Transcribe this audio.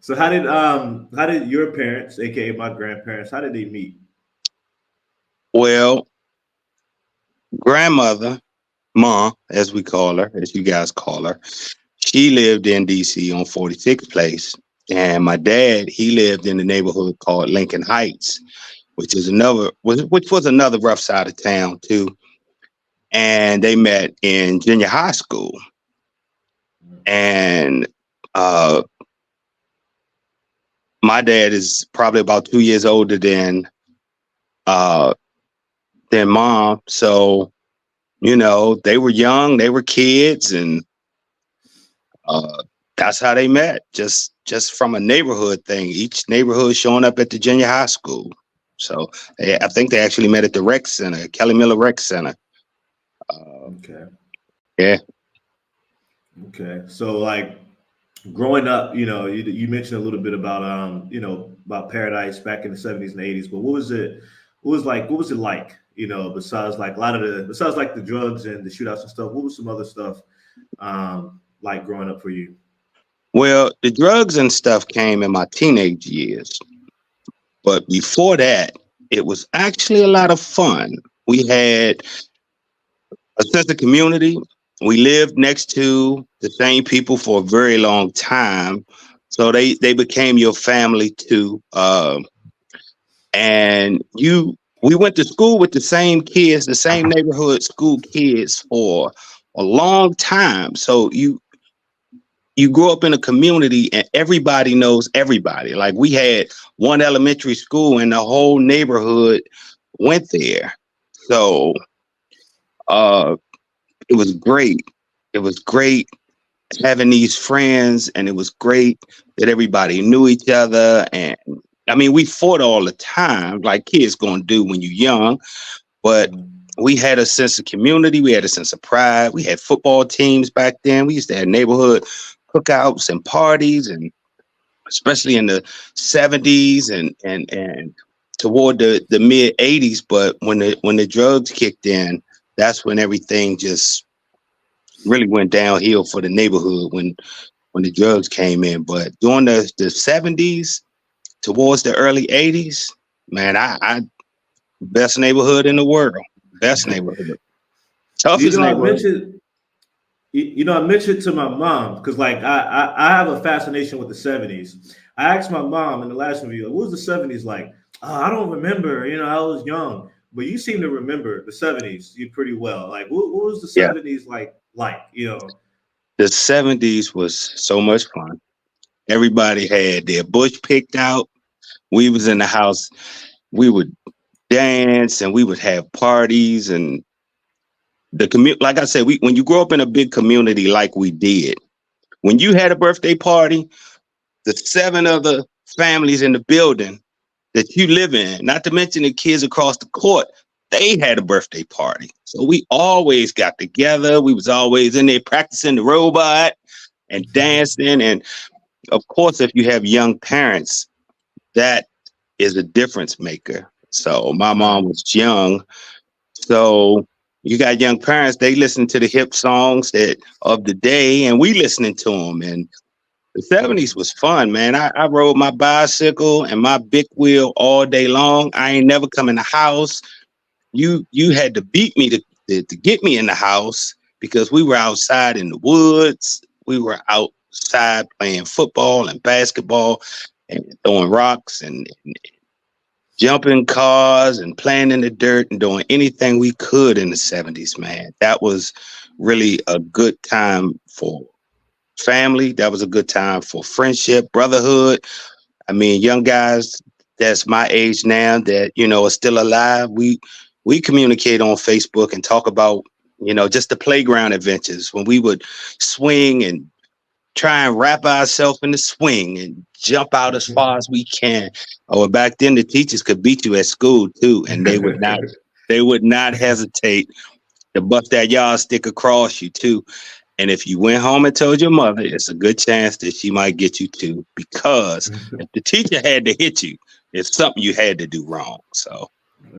So how did your parents, aka my grandparents, how did they meet? Well, grandmother, Ma, as we call her, as you guys call her, she lived in DC on 46th Place. And my dad, he lived in the neighborhood called Lincoln Heights, which was another rough side of town too. And they met in junior high school. And uh, my dad is probably about 2 years older uh, than mom. So, they were young, they were kids, and uh, that's how they met. Just from a neighborhood thing. Each neighborhood showing up at the junior high school. So I think they actually met at the rec center, Kelly Miller Rec Center. Uh, Okay. yeah. Okay. So like growing up, you mentioned a little bit about about Paradise back in the 70s and 80s, but what was it like, besides like a lot of the besides like the drugs and the shootouts and stuff, what was some other stuff like growing up for you? Well, the drugs and stuff came in my teenage years, but before that, it was actually a lot of fun. We had a sense of community. We lived next to the same people for a very long time, so they became your family too. And we went to school with the same kids, the same neighborhood school kids for a long time. So you grow up in a community and everybody knows everybody. Like we had one elementary school and the whole neighborhood went there. So uh it was great. It was great having these friends, and it was great that everybody knew each other. And I mean, we fought all the time, like kids gonna do when you're young, but we had a sense of community. We had a sense of pride. We had football teams back then. We used to have neighborhood cookouts and parties, and especially in the 70s and toward the mid 80s. But when the drugs kicked in, that's when everything just really went downhill for the neighborhood when the drugs came in. But during the 70s towards the early 80s, man, I best neighborhood in the world. Best neighborhood. You Toughest know, I neighborhood. mentioned I mentioned to my mom because like I have a fascination with the 70s. I asked my mom in the last interview, what was the 70s like? I don't remember, I was young, but you seem to remember the 70s you pretty well. Like what was the Yeah. 70s like? The 70s was so much fun. Everybody had their bush picked out. We was in the house. We would dance and we would have parties, and the community, like I said, when you grow up in a big community like we did, when you had a birthday party, the seven other families in the building that you live in, not to mention the kids across the court, they had a birthday party. So we always got together. We was always in there practicing the robot and dancing. And of course, if you have young parents, that is a difference maker. So my Right. mom was young. So you got young parents, they listen to the hip songs that of the day, and we listening to them. And the 70s was fun, man. I rode my bicycle and my big wheel all day long. I ain't never come in the house. You had to beat me to get me in the house because we were outside in the woods. We were outside playing football and basketball and throwing rocks and jumping cars and playing in the dirt and doing anything we could in the 70s, man. That was really a good time for family. That was a good time for friendship, brotherhood. I mean, young guys that's my age now that, are still alive. We communicate on Facebook and talk about, just the playground adventures when we would swing and try and wrap ourselves in the swing and jump out as far as we can. Or back then the teachers could beat you at school too, and they would not hesitate to bust that yardstick across you too. And if you went home and told your mother, it's a good chance that she might get you too, because if the teacher had to hit you, it's something you had to do wrong. So